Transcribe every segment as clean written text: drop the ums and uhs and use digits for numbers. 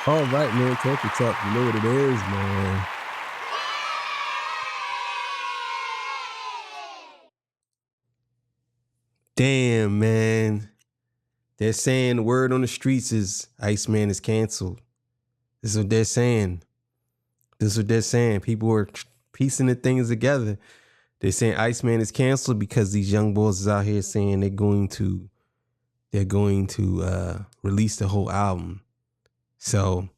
All right, man. Culture Talk. You know what it is, man. Damn, man. They're saying the word on the streets is Iceman is canceled. This is what they're saying. People are piecing the things together. They're saying Iceman is canceled because these young boys is out here saying they're going to release the whole album. So,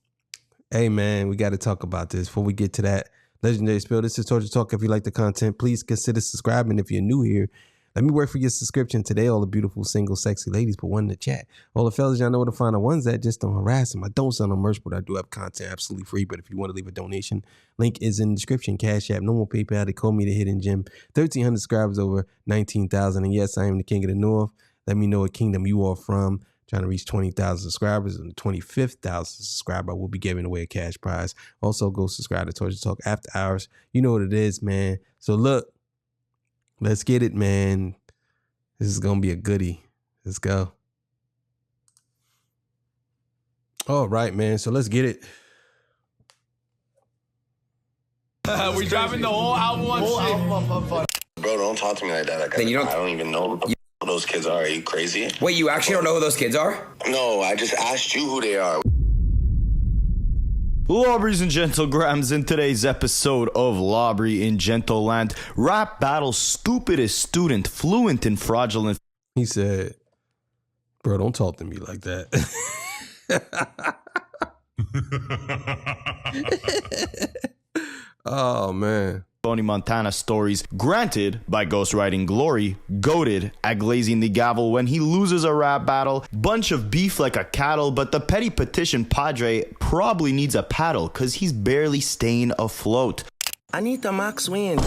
hey, man, we got to talk about this. Before we get to that, Legendary Spill, this is Culture Talk. If you like the content, please consider subscribing. If you're new here, let me work for your subscription today. All the beautiful, single, sexy ladies, put one in the chat. All the fellas, y'all know where to find the ones that just don't harass them. I don't sell no merch, but I do have content absolutely free. But if you want to leave a donation, link is in the description. Cash App, no more PayPal. They call me the Hidden Gem. 1,300 subscribers, over 19,000. And yes, I am the King of the North. Let me know what kingdom you are from. Trying to reach 20,000 subscribers. And the 25,000 subscriber, I will be giving away a cash prize. Also, go subscribe to Culture Talk After Hours. You know what it is, man. So look, let's get it, man. This is going to be a goodie. Let's go. All right, man. So let's get it. We dropping the whole album on shit. Bro, don't talk to me like that. I don't even know who those kids are. Are you crazy? Wait, you actually don't know who those kids are? No, I just asked you who they are. Lawbreeze and Gentlegrams, in today's episode of Lawbree in Gentleland, rap battle stupidest student, fluent and fraudulent. He said, bro, don't talk to me like that. Oh, man. Tony Montana stories, granted by ghostwriting glory, goated at glazing the gavel when he loses a rap battle, bunch of beef like a cattle, but the petty petition padre probably needs a paddle cause he's barely staying afloat. I need the max win.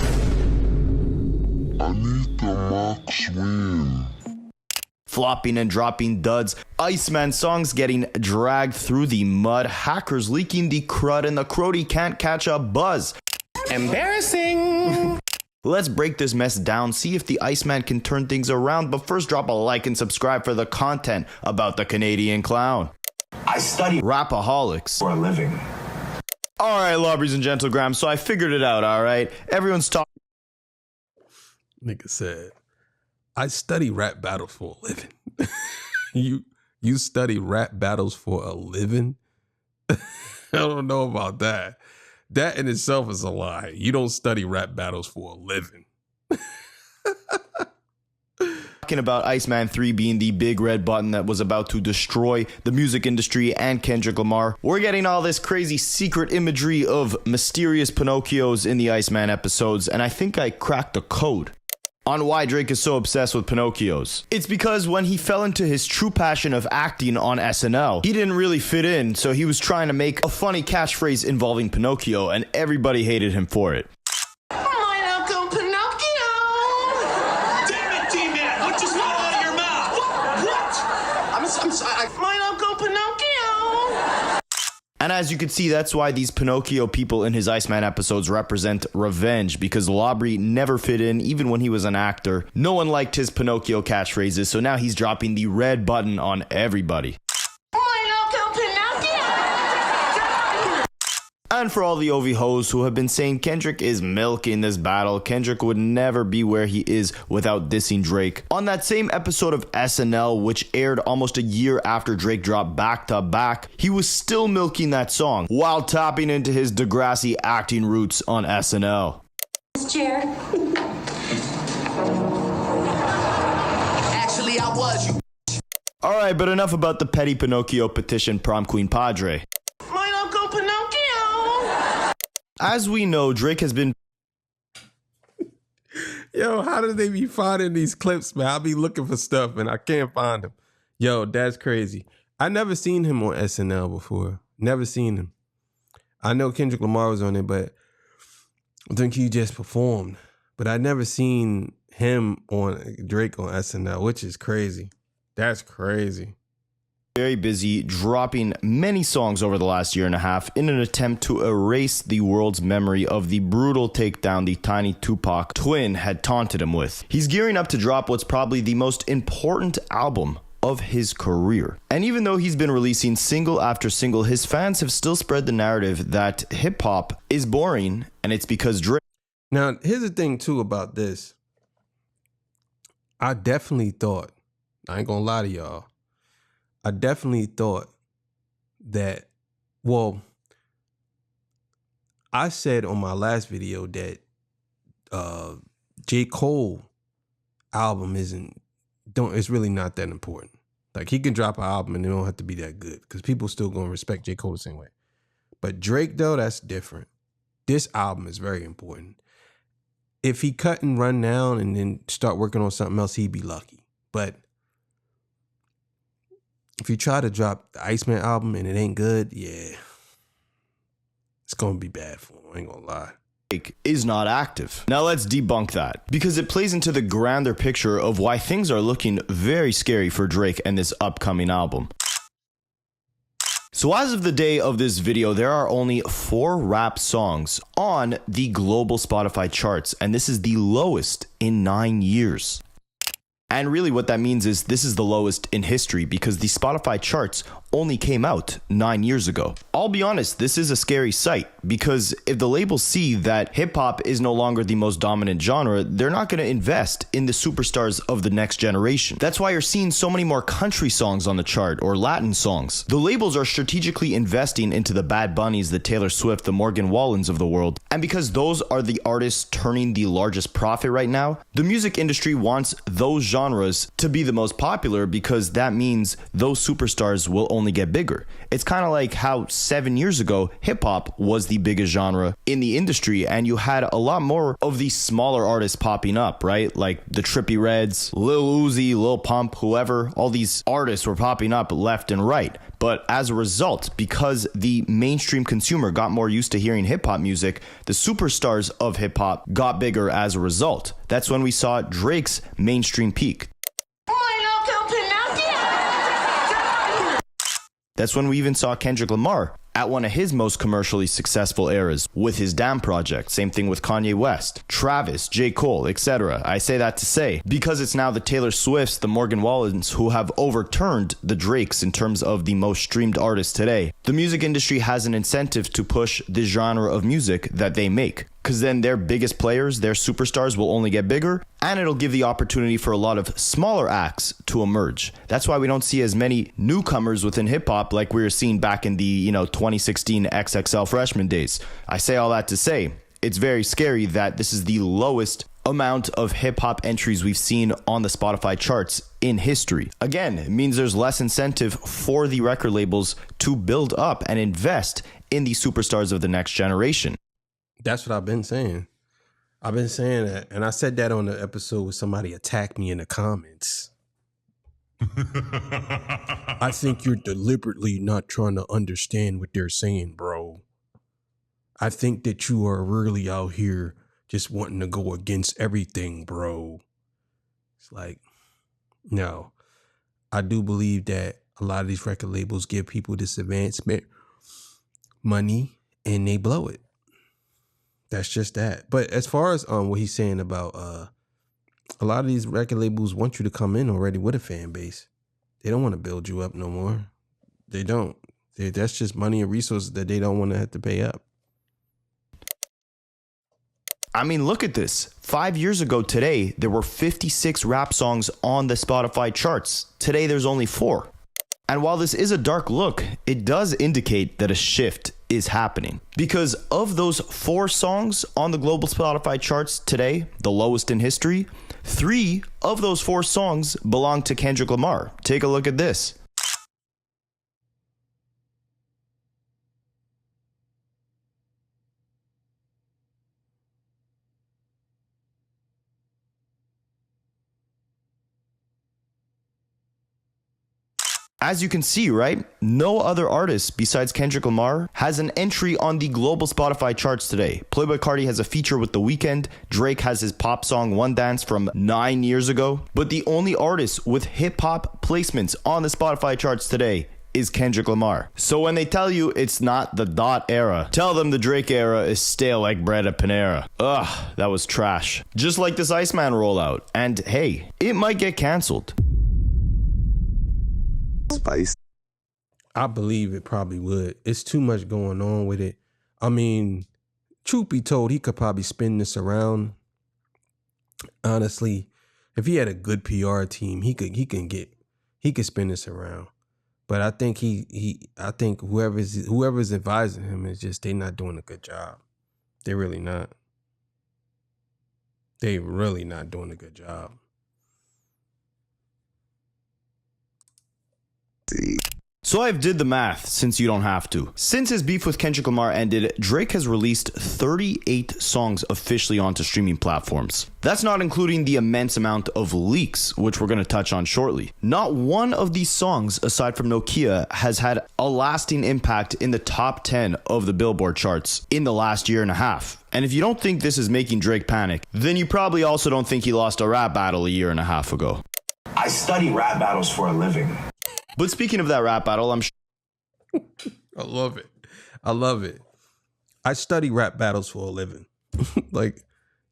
Flopping and dropping duds, Iceman songs getting dragged through the mud, hackers leaking the crud, and the Crody can't catch a buzz. Embarrassing. Let's break this mess down, see if the Iceman can turn things around, but first drop a like and subscribe for the content about the Canadian clown. I study Rapaholics for a living. Alright, Lawbreeze and Gentlegrams, so I figured it out, alright? Everyone's talking. Nigga said, I study rap battles for a living. You study rap battles for a living? I don't know about that. That in itself is a lie. You don't study rap battles for a living. Talking about Iceman 3 being the big red button that was about to destroy the music industry and Kendrick Lamar. We're getting all this crazy secret imagery of mysterious Pinocchios in the Iceman episodes, and I think I cracked the code on why Drake is so obsessed with Pinocchios. It's because when he fell into his true passion of acting on SNL, he didn't really fit in, so he was trying to make a funny catchphrase involving Pinocchio, and everybody hated him for it. My Uncle Pinocchio! Damn it, T-Man! What just went out of your mouth? What? I'm sorry. My Uncle Pinocchio! And as you can see, that's why these Pinocchio people in his Iceman episodes represent revenge, because Lawbree never fit in, even when he was an actor. No one liked his Pinocchio catchphrases, so now he's dropping the red button on everybody. My Uncle Pinocchio! And for all the OV hoes who have been saying Kendrick is milking this battle, Kendrick would never be where he is without dissing Drake. On that same episode of SNL, which aired almost a year after Drake dropped Back to Back, he was still milking that song while tapping into his Degrassi acting roots on SNL. This chair. Actually, I was. You. Alright, but enough about the petty Pinocchio petition prom queen padre. My Uncle Pinocchio! As we know, Drake has been... Yo, how do they be finding these clips, man? I'll be looking for stuff and I can't find them. Yo, that's crazy. I never seen him on SNL before. Never seen him. I know Kendrick Lamar was on it, but I think he just performed. But I never seen him on Drake on SNL, which is crazy. That's crazy. Very busy dropping many songs over the last year and a half in an attempt to erase the world's memory of the brutal takedown the tiny Tupac twin had taunted him with. He's gearing up to drop what's probably the most important album of his career. And even though he's been releasing single after single, his fans have still spread the narrative that hip-hop is boring, and it's because Drake... Now, here's the thing, too, about this. I definitely thought, I ain't gonna lie to y'all, I definitely thought that, well, I said on my last video that J. Cole album it's really not that important. Like, he can drop an album and it don't have to be that good because people still gonna respect J. Cole the same way. But Drake, though, that's different. This album is very important. If he cut and run down and then start working on something else, he'd be lucky. But if you try to drop the Iceman album and it ain't good, yeah, it's gonna be bad for him. I ain't gonna lie. Is not active. Now let's debunk that, because it plays into the grander picture of why things are looking very scary for Drake and this upcoming album. So as of the day of this video, there are only 4 rap songs on the global Spotify charts, and this is the lowest in 9 years. And really what that means is this is the lowest in history because the Spotify charts only came out 9 years ago. I'll be honest, this is a scary sight because if the labels see that hip hop is no longer the most dominant genre, they're not going to invest in the superstars of the next generation. That's why you're seeing so many more country songs on the chart or Latin songs. The labels are strategically investing into the Bad Bunnies, the Taylor Swift, the Morgan Wallens of the world. And because those are the artists turning the largest profit right now, the music industry wants those genres to be the most popular because that means those superstars will only get bigger. It's kind of like how 7 years ago, hip hop was the biggest genre in the industry and you had a lot more of these smaller artists popping up, right? Like the Trippie Reds, Lil Uzi, Lil Pump, whoever, all these artists were popping up left and right. But as a result, because the mainstream consumer got more used to hearing hip hop music, the superstars of hip hop got bigger as a result. That's when we saw Drake's mainstream peak. That's when we even saw Kendrick Lamar at one of his most commercially successful eras with his Damn project. Same thing with Kanye West, Travis, J. Cole, etc. I say that to say, because it's now the Taylor Swifts, the Morgan Wallens who have overturned the Drakes in terms of the most streamed artists today, the music industry has an incentive to push the genre of music that they make. Because then their biggest players, their superstars will only get bigger, and it'll give the opportunity for a lot of smaller acts to emerge. That's why we don't see as many newcomers within hip hop like we were seeing back in the 2016 XXL freshman days. I say all that to say, it's very scary that this is the lowest amount of hip hop entries we've seen on the Spotify charts in history. Again, it means there's less incentive for the record labels to build up and invest in the superstars of the next generation. That's what I've been saying. I've been saying that. And I said that on the episode where somebody attacked me in the comments. I think you're deliberately not trying to understand what they're saying, bro. I think that you are really out here just wanting to go against everything, bro. It's like, no. I do believe that a lot of these record labels give people this advancement money and they blow it. That's just that. But as far as what he's saying about a lot of these record labels want you to come in already with a fan base. They don't want to build you up no more. They don't. That's just money and resources that they don't want to have to pay up. I mean, look at this. 5 years ago today, there were 56 rap songs on the Spotify charts. Today, there's only 4. And while this is a dark look, it does indicate that a shift is happening. Because of those 4 songs on the global Spotify charts today, the lowest in history, 3 of those 4 songs belong to Kendrick Lamar. Take a look at this. As you can see, right? No other artist besides Kendrick Lamar has an entry on the global Spotify charts today. Playboi Carti has a feature with The Weeknd. Drake has his pop song One Dance from 9 years ago. But the only artist with hip hop placements on the Spotify charts today is Kendrick Lamar. So when they tell you it's not the dot era, tell them the Drake era is stale like bread at Panera. Ugh, that was trash. Just like this Iceman rollout. And hey, it might get canceled. Spice. I believe it probably would. It's too much going on with it. I mean, truth be told, he could probably spin this around. Honestly, if he had a good PR team, he could spin this around. But I think I think whoever's advising him is just they not doing a good job. They're really not. They really not doing a good job. So I've did the math since you don't have to. Since his beef with Kendrick Lamar ended, Drake has released 38 songs officially onto streaming platforms. That's not including the immense amount of leaks, which we're going to touch on shortly. Not one of these songs, aside from Nokia, has had a lasting impact in the top 10 of the Billboard charts in the last year and a half. And if you don't think this is making Drake panic, then you probably also don't think he lost a rap battle a year and a half ago. I study rap battles for a living. But speaking of that rap battle, I'm I love it. I love it. I study rap battles for a living. Like,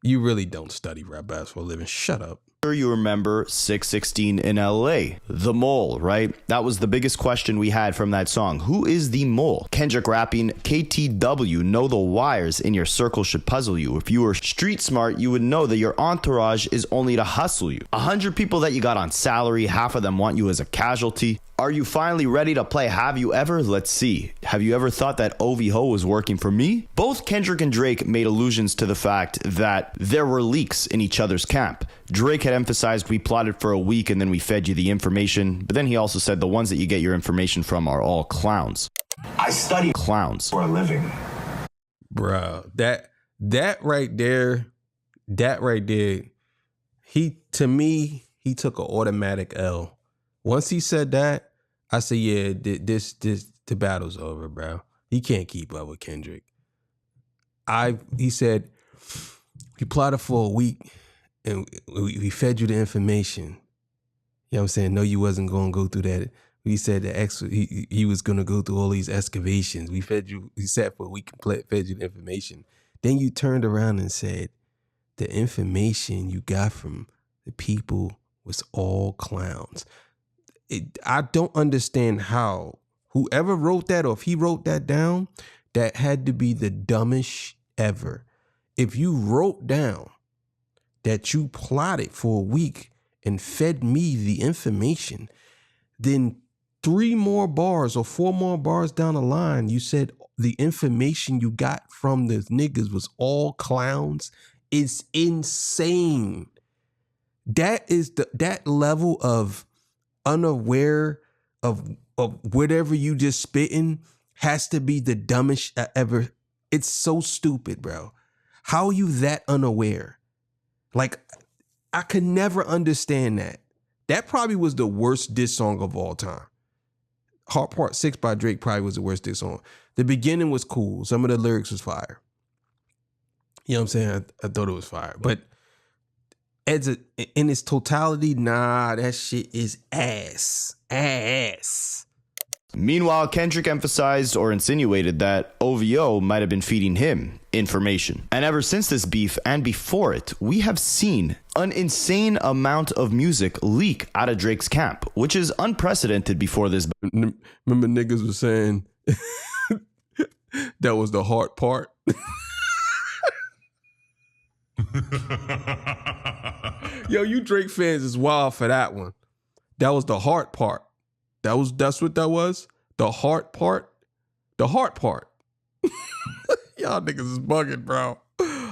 you really don't study rap battles for a living. Shut up. sure you remember 616 in LA. The Mole, right? That was the biggest question we had from that song. Who is the mole? Kendrick rapping, KTW, know the wires in your circle should puzzle you. If you were street smart, you would know that your entourage is only to hustle you. 100 people that you got on salary, half of them want you as a casualty. Are you finally ready to play Have You Ever? Let's see. Have you ever thought that OVO was working for me? Both Kendrick and Drake made allusions to the fact that there were leaks in each other's camp. Drake had emphasized we plotted for a week and then we fed you the information, but then he also said the ones that you get your information from are all clowns. I study Clowns. for a living. Bro, that right there, he took an automatic L. Once he said that, I said, yeah, the battle's over, bro. He can't keep up with Kendrick. He said, we plotted for a week and we fed you the information. You know what I'm saying? No, you wasn't going to go through that. We said that he was going to go through all these excavations. We sat for a week and fed you the information. Then you turned around and said, the information you got from the people was all clowns. I don't understand how whoever wrote that, or if he wrote that down, that had to be the dumbest ever. If you wrote down that you plotted for a week and fed me the information, then 3 more bars or 4 more bars down the line, you said the information you got from the niggas was all clowns. It's insane. That is that level of unaware of whatever you just spitting has to be the dumbest ever. It's so stupid, bro. How are you that unaware? Like, I could never understand that. That probably was the worst diss song of all time. Heart Part 6 by Drake probably was the worst diss song. The beginning was cool. Some of the lyrics was fire. You know what I'm saying? I thought it was fire. But in its totality, nah, that shit is ass. Ass. Meanwhile, Kendrick emphasized or insinuated that OVO might have been feeding him information. And ever since this beef and before it, we have seen an insane amount of music leak out of Drake's camp, which is unprecedented before this. Remember niggas was saying that was the hard part? Yo, you Drake fans is wild for that one. That was the hard part. That's what that was? The hard part? The hard part. Y'all niggas is bugging, bro.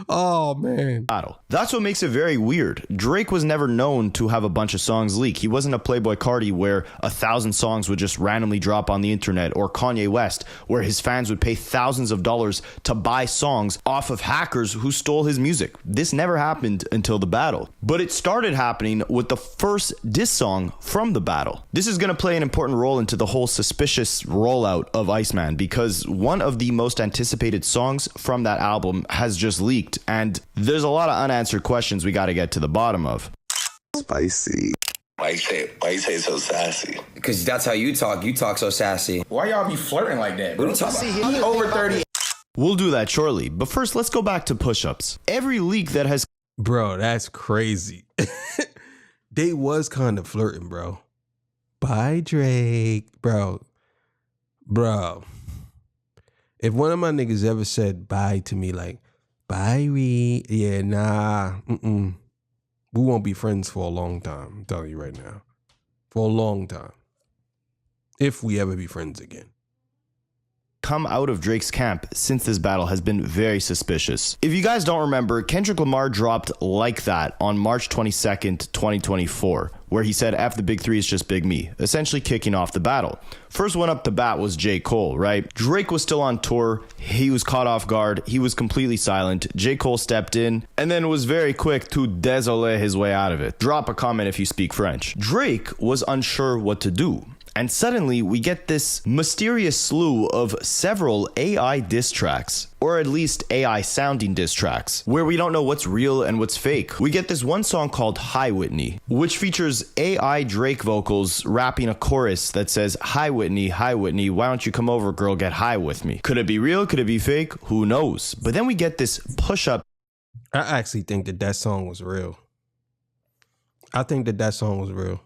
Oh, man. That's what makes it very weird. Drake was never known to have a bunch of songs leak. He wasn't a Playboy Cardi where 1,000 songs would just randomly drop on the internet, or Kanye West where his fans would pay thousands of dollars to buy songs off of hackers who stole his music. This never happened until the battle. But it started happening with the first diss song from the battle. This is going to play an important role into the whole suspicious rollout of Iceman, because one of the most anticipated songs from that album has just leaked. And there's a lot of unanswered questions we got to get to the bottom of. Spicy. Why you say it so sassy? Because that's how you talk. You talk so sassy. Why y'all be flirting like that, bro? What are you talking about? He over 30. We'll do that shortly. But first, let's go back to push-ups. Every leak that has... Bro, that's crazy. They was kind of flirting, bro. Bye, Drake. Bro. If one of my niggas ever said bye to me, like, bye, Reed. Yeah, nah. We won't be friends for a long time. I'm telling you right now. For a long time. If we ever be friends again. Come out of Drake's camp since this battle has been very suspicious. If you guys don't remember, Kendrick Lamar dropped Like That on March 22nd, 2024, where he said, F the big three, is just big me, essentially kicking off the battle. First one up to bat was J. Cole, right? Drake was still on tour. He was caught off guard. He was completely silent. J. Cole stepped in and then was very quick to désolé his way out of it. Drop a comment if you speak French. Drake was unsure what to do. And suddenly we get this mysterious slew of several AI diss tracks, or at least AI sounding diss tracks, where we don't know what's real and what's fake. We get this one song called Hi Whitney, which features AI Drake vocals rapping a chorus that says, hi Whitney, why don't you come over, girl, get high with me. Could it be real? Could it be fake? Who knows? But then we get this push up. I actually think that song was real. I think that song was real.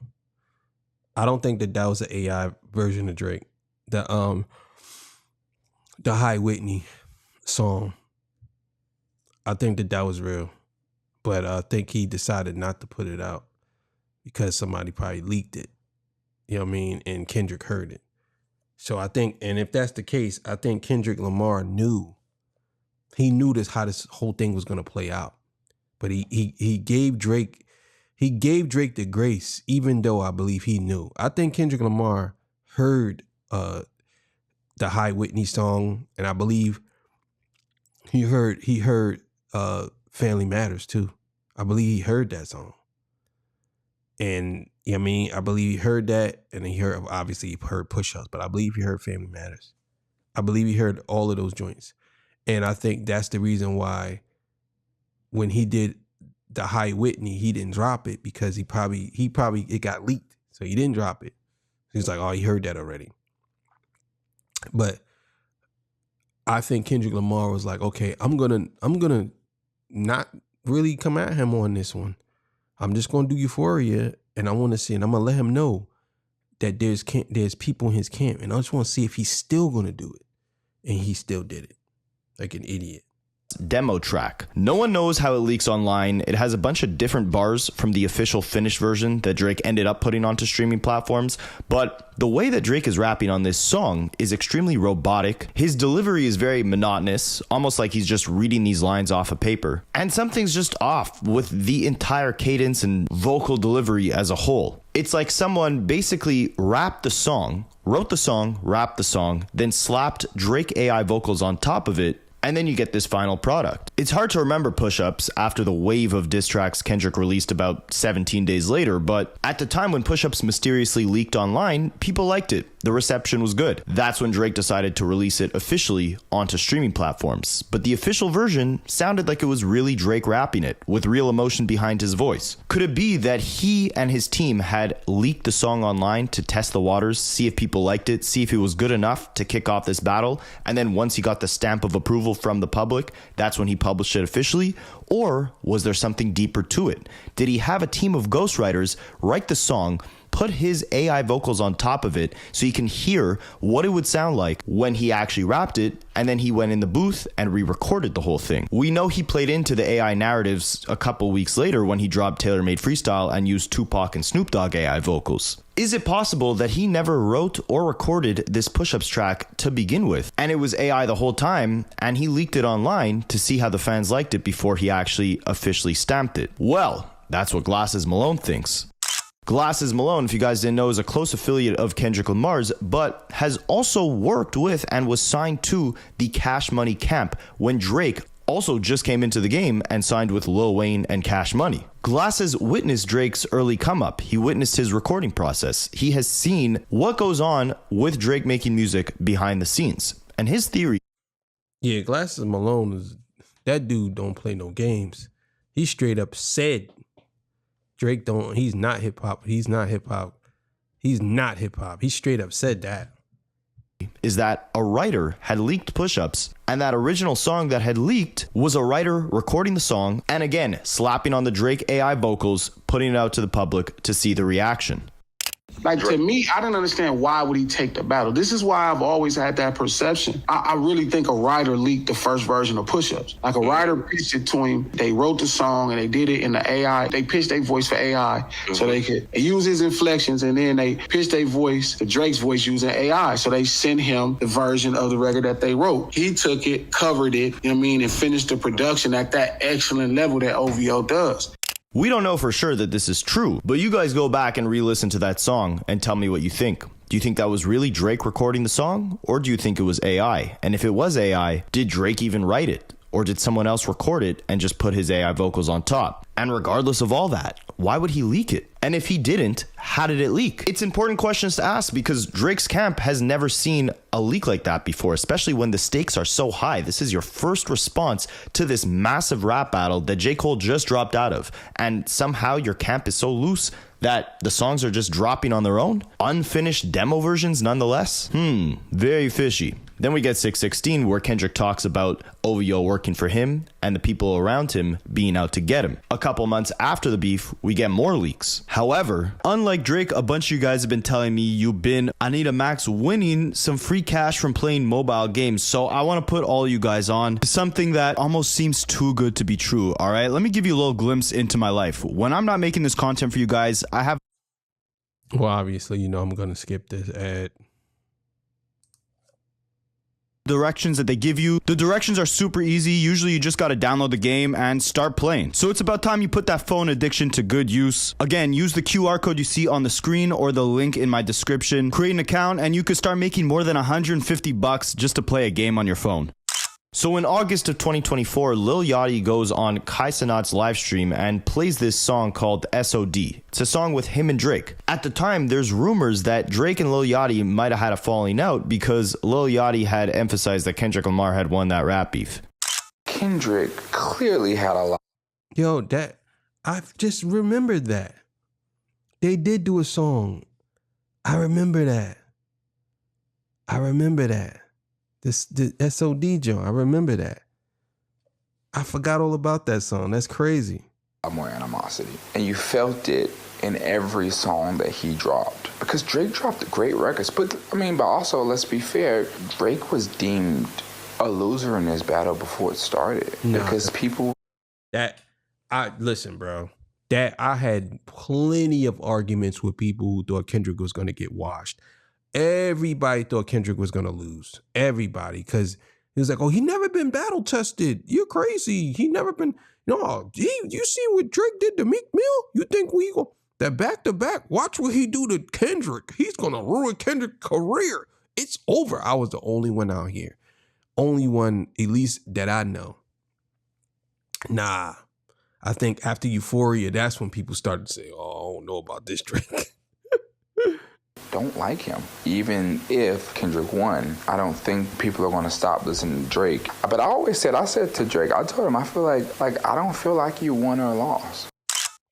I don't think that was an AI version of Drake. The Hi Whitney song. I think that was real. But I think he decided not to put it out because somebody probably leaked it. You know what I mean? And Kendrick heard it. So I think, and if that's the case, I think Kendrick Lamar knew. He knew how this whole thing was going to play out. But he gave Drake the grace, even though I believe he knew. I think Kendrick Lamar heard the Hi Whitney song, and I believe he heard Family Matters too. I believe he heard that song. And I mean, I believe he heard that, and he heard, obviously he heard Push Ups, but I believe he heard Family Matters. I believe he heard all of those joints. And I think that's the reason why when he did the Hi Whitney, he didn't drop it, because he probably it got leaked, so he didn't drop it. He's like, oh, he heard that already. But I think Kendrick Lamar was like, okay, I'm gonna not really come at him on this one. I'm just gonna do Euphoria, and I want to see, and I'm gonna let him know that there's people in his camp, and I just want to see if he's still gonna do it. And he still did it, like an idiot. Demo track. No one knows how it leaks online. It has a bunch of different bars from the official finished version that Drake ended up putting onto streaming platforms, but the way that Drake is rapping on this song is extremely robotic. His delivery is very monotonous, almost like he's just reading these lines off of paper. And something's just off with the entire cadence and vocal delivery as a whole. It's like someone basically rapped the song, wrote the song, rapped the song, then slapped Drake AI vocals on top of it, and then you get this final product. It's hard to remember Push Ups after the wave of diss tracks Kendrick released about 17 days later, but at the time when Push Ups mysteriously leaked online, people liked it. The reception was good. That's when Drake decided to release it officially onto streaming platforms. But the official version sounded like it was really Drake rapping it, with real emotion behind his voice. Could it be that he and his team had leaked the song online to test the waters, see if people liked it, see if it was good enough to kick off this battle, and then once he got the stamp of approval from the public, that's when he published it officially? Or was there something deeper to it? Did he have a team of ghostwriters write the song, put his AI vocals on top of it so you can hear what it would sound like when he actually rapped it, and then he went in the booth and re-recorded the whole thing? We know he played into the AI narratives a couple weeks later when he dropped Tailor Made Freestyle and used Tupac and Snoop Dogg AI vocals. Is it possible that he never wrote or recorded this Push Ups track to begin with, and it was AI the whole time, and he leaked it online to see how the fans liked it before he actually officially stamped it? Well, that's what Glasses Malone thinks. Glasses Malone, if you guys didn't know, is a close affiliate of Kendrick Lamar's, but has also worked with and was signed to the Cash Money camp when Drake also just came into the game and signed with Lil Wayne and Cash Money. Glasses witnessed Drake's early come up. He witnessed his recording process. He has seen what goes on with Drake making music behind the scenes. And his theory... Yeah, Glasses Malone, that dude don't play no games. He straight up said Drake he's not hip hop. He's not hip hop. He's not hip hop. He straight up said that. Is that a writer had leaked Push Ups, and that original song that had leaked was a writer recording the song and again slapping on the Drake AI vocals, putting it out to the public to see the reaction. Like, to me, I didn't understand why would he take the battle. This is why I've always had that perception. I really think a writer leaked the first version of Push-Ups. Like, a writer pitched it to him. They wrote the song, and they did it in the AI. They pitched their voice for AI so they could use his inflections, and then they pitched their voice, the Drake's voice, using AI. So they sent him the version of the record that they wrote. He took it, covered it, you know what I mean, and finished the production at that excellent level that OVO does. We don't know for sure that this is true, but you guys go back and re-listen to that song and tell me what you think. Do you think that was really Drake recording the song, or do you think it was AI? And if it was AI, did Drake even write it? Or did someone else record it and just put his AI vocals on top? And regardless of all that, why would he leak it? And if he didn't, how did it leak? It's important questions to ask because Drake's camp has never seen a leak like that before, especially when the stakes are so high. This is your first response to this massive rap battle that J. Cole just dropped out of. And somehow your camp is so loose that the songs are just dropping on their own? Unfinished demo versions nonetheless? Very fishy. Then we get 616, where Kendrick talks about OVO working for him and the people around him being out to get him. A couple months after the beef, we get more leaks. However, unlike Drake, a bunch of you guys have been telling me you've been Anita Max winning some free cash from playing mobile games. So I want to put all you guys on to something that almost seems too good to be true. All right, let me give you a little glimpse into my life. When I'm not making this content for you guys, I have... Well, obviously, you know I'm going to skip this ad. Directions that they give you. The directions are super easy. Usually you just got to download the game and start playing. So it's about time you put that phone addiction to good use. Again, use the QR code you see on the screen or the link in my description. Create an account and you could start making more than $150 just to play a game on your phone. So in August of 2024, Lil Yachty goes on Kai Cenat's live stream and plays this song called SOD. It's a song with him and Drake. At the time, there's rumors that Drake and Lil Yachty might have had a falling out because Lil Yachty had emphasized that Kendrick Lamar had won that rap beef. Kendrick clearly had a lot. Yo, that I've just remembered that. They did do a song. I remember that. The SOD joint, I remember that. I forgot all about that song. That's crazy. More animosity. And you felt it in every song that he dropped. Because Drake dropped great records. But also, let's be fair, Drake was deemed a loser in this battle before it started. Because people... Listen, bro. I had plenty of arguments with people who thought Kendrick was going to get washed. Everybody thought Kendrick was going to lose. Everybody. Because he was like, oh, he never been battle tested. You're crazy. He never been... No, you see what Drake did to Meek Mill? You think we go... That back-to-back, watch what he do to Kendrick. He's going to ruin Kendrick's career. It's over. I was the only one out here. Only one, at least, that I know. Nah. I think after Euphoria, that's when people started to say, oh, I don't know about this Drake. Don't like him. Even if Kendrick won, I don't think people are going to stop listening to Drake. But I said to Drake, I told him, I feel like I don't feel like you won or lost.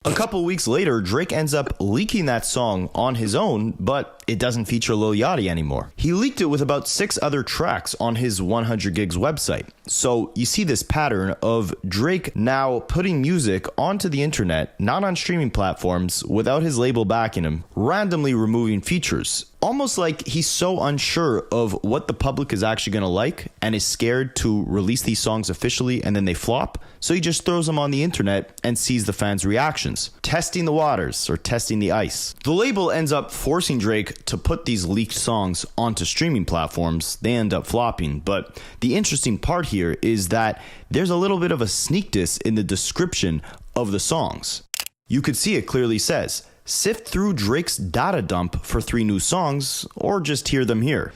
A couple weeks later, Drake ends up leaking that song on his own, but it doesn't feature Lil Yachty anymore. He leaked it with about 6 other tracks on his 100 Gigs website. So you see this pattern of Drake now putting music onto the internet, not on streaming platforms, without his label backing him, randomly removing features. Almost like he's so unsure of what the public is actually going to like and is scared to release these songs officially and then they flop. So he just throws them on the internet and sees the fans' reactions. Testing the waters or testing the ice. The label ends up forcing Drake to put these leaked songs onto streaming platforms. They end up flopping. But the interesting part here is that there's a little bit of a sneak diss in the description of the songs. You could see it clearly says, sift through Drake's data dump for 3 new songs, or just hear them here.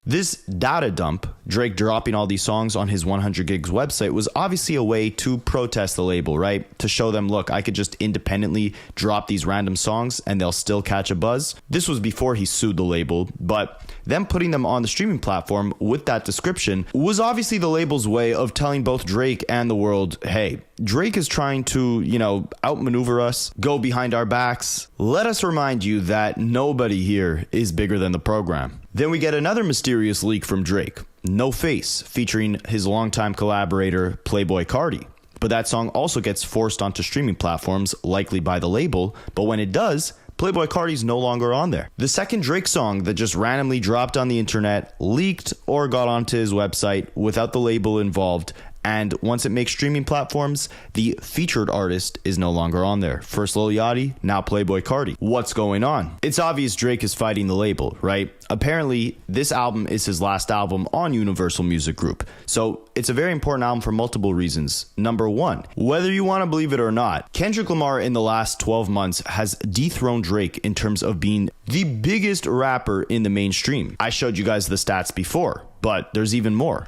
This data dump, Drake dropping all these songs on his 100 Gigs website, was obviously a way to protest the label, right? To show them, look, I could just independently drop these random songs and they'll still catch a buzz. This was before he sued the label, but them putting them on the streaming platform with that description was obviously the label's way of telling both Drake and the world, hey, Drake is trying to, outmaneuver us, go behind our backs. Let us remind you that nobody here is bigger than the program. Then we get another mysterious leak from Drake, No Face, featuring his longtime collaborator, Playboi Carti. But that song also gets forced onto streaming platforms, likely by the label, but when it does, Playboi Carti's no longer on there. The second Drake song that just randomly dropped on the internet, leaked, or got onto his website without the label involved, and once it makes streaming platforms, the featured artist is no longer on there. First Lil Yachty, now Playboi Carti. What's going on? It's obvious Drake is fighting the label, right? Apparently, this album is his last album on Universal Music Group. So it's a very important album for multiple reasons. Number one, whether you want to believe it or not, Kendrick Lamar in the last 12 months has dethroned Drake in terms of being the biggest rapper in the mainstream. I showed you guys the stats before, but there's even more.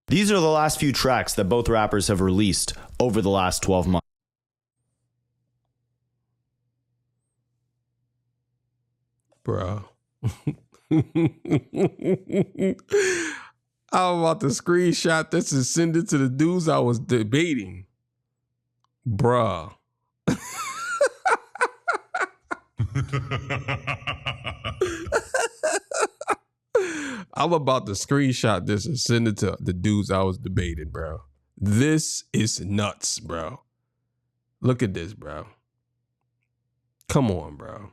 These are the last few tracks that both rappers have released over the last 12 months. Bro. I'm about to screenshot this and send it to the dudes I was debating. Bruh. I'm about to screenshot this and send it to the dudes I was debating, bro. This is nuts, bro. Look at this, bro. Come on, bro.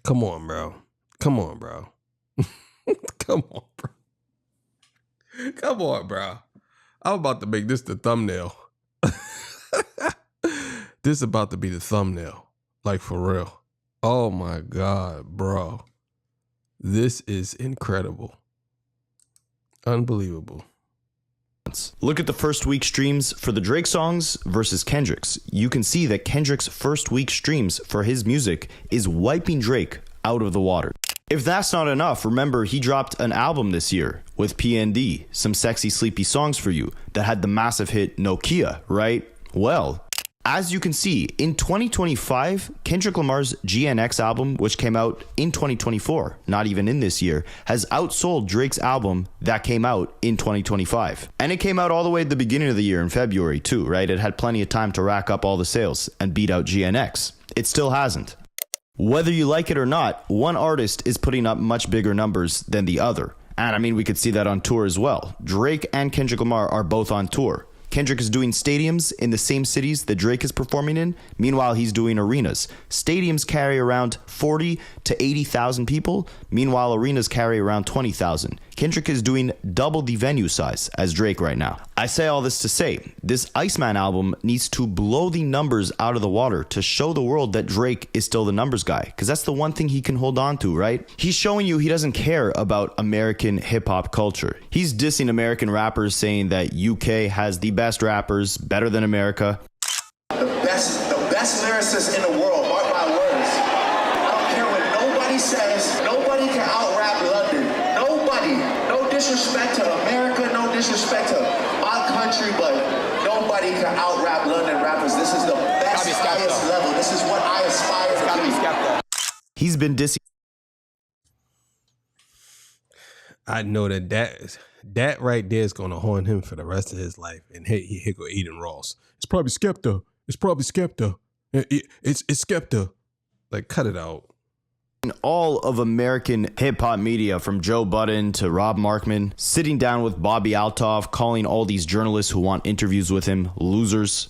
Come on, bro. Come on, bro. Come on, bro. Come on, bro. I'm about to make this the thumbnail. This is about to be the thumbnail. Like, for real. Oh, my God, bro. This is incredible. Unbelievable. Look at the first week streams for the Drake songs versus Kendrick's. You can see that Kendrick's first week streams for his music is wiping Drake out of the water. If that's not enough, remember he dropped an album this year with PND, Some Sexy Sleepy Songs for You, that had the massive hit Nokia, right? Well, as you can see, in 2025, Kendrick Lamar's GNX album, which came out in 2024, not even in this year, has outsold Drake's album that came out in 2025. And it came out all the way at the beginning of the year in February too, right? It had plenty of time to rack up all the sales and beat out GNX. It still hasn't. Whether you like it or not, one artist is putting up much bigger numbers than the other. And I mean, we could see that on tour as well. Drake and Kendrick Lamar are both on tour. Kendrick is doing stadiums in the same cities that Drake is performing in. Meanwhile, he's doing arenas. Stadiums carry around 40 to 80,000 people. Meanwhile, arenas carry around 20,000. Kendrick is doing double the venue size as Drake right now. I say all this to say, this Iceman album needs to blow the numbers out of the water to show the world that Drake is still the numbers guy, because that's the one thing he can hold on to, right? He's showing you he doesn't care about American hip-hop culture. He's dissing American rappers, saying that UK has the best rappers, better than America. The best lyricists in the world, mark my words. I don't care what nobody says. Nobody can out-rap London. Nobody. No disrespect to America, no disrespect to my country, but nobody can out-rap London rappers. This is the best, highest level. This is what I aspire to. He's been dissing. I know that right there is going to haunt him for the rest of his life. And he go Eden Ross. It's probably Skepta. It's probably Skepta. It's Skepta. Like, cut it out. All of American hip-hop media, from Joe Budden to Rob Markman, sitting down with Bobby Altov, calling all these journalists who want interviews with him losers.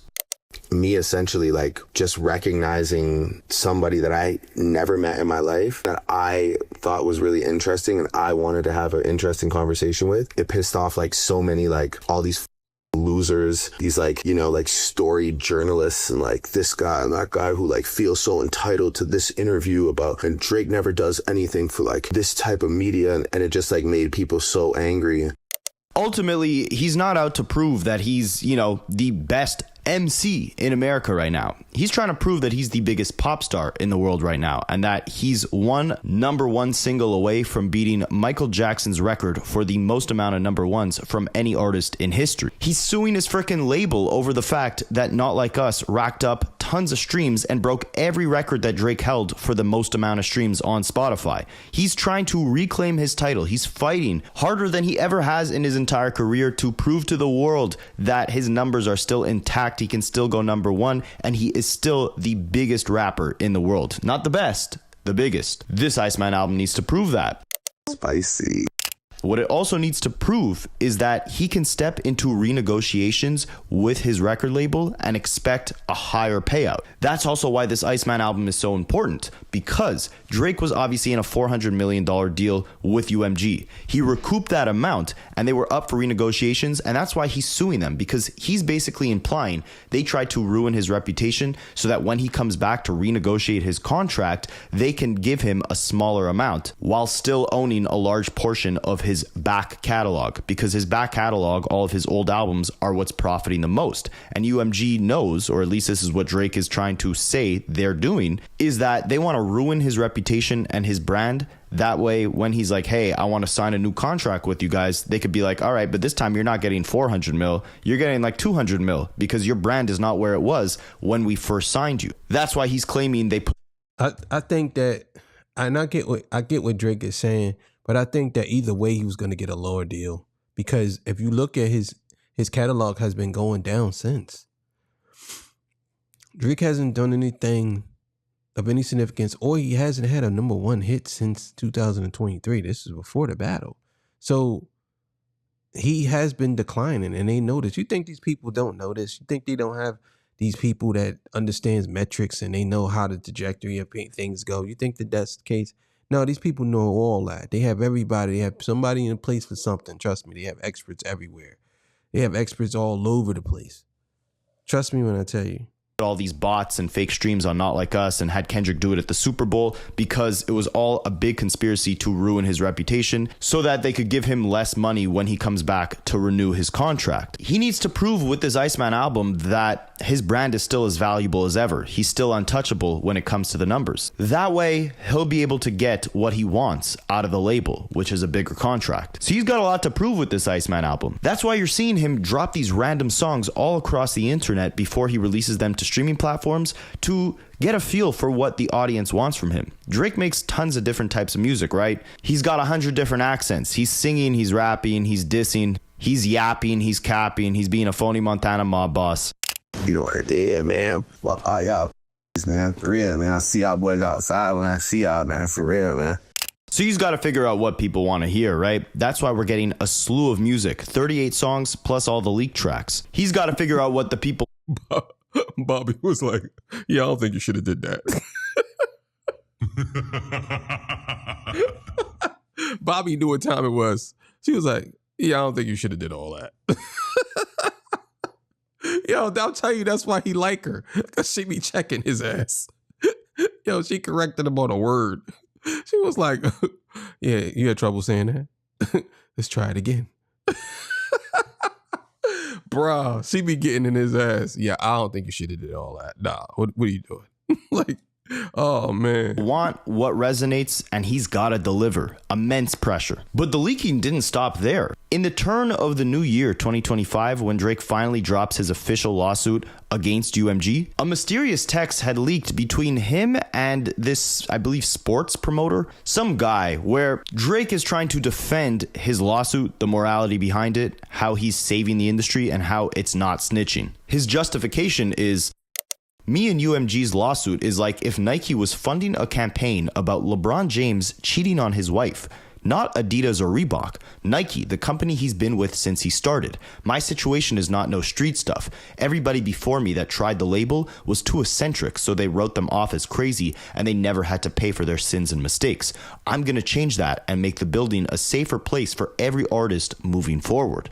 Me essentially like just recognizing somebody that I never met in my life that I thought was really interesting and I wanted to have an interesting conversation with. It pissed off like so many, like all these losers, these like, you know, like story journalists and like this guy and that guy who like feels so entitled to this interview about, and Drake never does anything for like this type of media, and it just like made people so angry. Ultimately, he's not out to prove that he's, you know, the best MC in America right now. He's trying to prove that he's the biggest pop star in the world right now, and that he's one number one single away from beating Michael Jackson's record for the most amount of number ones from any artist in history. He's suing his freaking label over the fact that Not Like Us racked up tons of streams and broke every record that Drake held for the most amount of streams on Spotify. He's trying to reclaim his title. He's fighting harder than he ever has in his entire career to prove to the world that his numbers are still intact. He can still go number one, and he is still the biggest rapper in the world. Not the best, the biggest. This Iceman album needs to prove that. Spicy. What What it also needs to prove is that he can step into renegotiations with his record label and expect a higher payout. That's also why this Iceman album is so important, because Drake was obviously in a $400 million deal with UMG. He recouped that amount and they were up for renegotiations, and that's why he's suing them, because he's basically implying they tried to ruin his reputation so that when he comes back to renegotiate his contract, they can give him a smaller amount while still owning a large portion of his back catalog, because his back catalog, all of his old albums, are what's profiting the most. And UMG knows, or at least this is what Drake is trying to say they're doing, is that they want to ruin his reputation and his brand. That way, when he's like, hey, I want to sign a new contract with you guys, they could be like, all right, but this time you're not getting 400 mil, you're getting like 200 mil, because your brand is not where it was when we first signed you. That's why he's claiming they put. I think that, and I get what Drake is saying, but I think that either way he was going to get a lower deal, because if you look at his catalog has been going down since. Drake hasn't done anything of any significance, or he hasn't had a number one hit since 2023. This is before the battle. So he has been declining, and they know this. You think these people don't know this? You think they don't have these people that understands metrics and they know how the trajectory of things go? You think that that's the case? No, these people know all that. They have everybody. They have somebody in place for something. Trust me, they have experts everywhere. They have experts all over the place. Trust me when I tell you. All these bots and fake streams on Not Like Us and had Kendrick do it at the Super Bowl, because it was all a big conspiracy to ruin his reputation so that they could give him less money when he comes back to renew his contract. He needs to prove with this Iceman album that his brand is still as valuable as ever. He's still untouchable when it comes to the numbers. That way, he'll be able to get what he wants out of the label, which is a bigger contract. So he's got a lot to prove with this Iceman album. That's why you're seeing him drop these random songs all across the internet before he releases them to streaming platforms to get a feel for what the audience wants from him. Drake makes tons of different types of music, right? He's got 100 different accents. He's singing, he's rapping, he's dissing, he's yapping, he's capping, he's being a phony Montana mob boss. You know what I did, man? Fuck all y'all, man. For real, man. I see y'all boys outside when I see y'all, man. For real, man. So he's got to figure out what people want to hear, right? That's why we're getting a slew of music, 38 songs plus all the leaked tracks. He's got to figure out what the people... Bobby was like, yeah, I don't think you should have did that. Bobby knew what time it was. She was like, yeah, I don't think you should have did all that. Yo, I'll tell you, that's why he like her, because she be checking his ass. Yo, she corrected him on a word. She was like, yeah, you had trouble saying that? Let's try it again. Bruh, she be getting in his ass. Yeah, I don't think you should have did all that. Nah, what are you doing? Like, oh man. Want what resonates, and he's gotta deliver. Immense pressure. But the leaking didn't stop there. In the turn of the new year, 2025, when Drake finally drops his official lawsuit against UMG, a mysterious text had leaked between him and this, I believe, sports promoter, some guy, where Drake is trying to defend his lawsuit, the morality behind it, how he's saving the industry, and how it's not snitching. His justification is, me and UMG's lawsuit is like if Nike was funding a campaign about LeBron James cheating on his wife. Not Adidas or Reebok. Nike, the company he's been with since he started. My situation is not no street stuff. Everybody before me that tried the label was too eccentric, so they wrote them off as crazy and they never had to pay for their sins and mistakes. I'm gonna change that and make the building a safer place for every artist moving forward.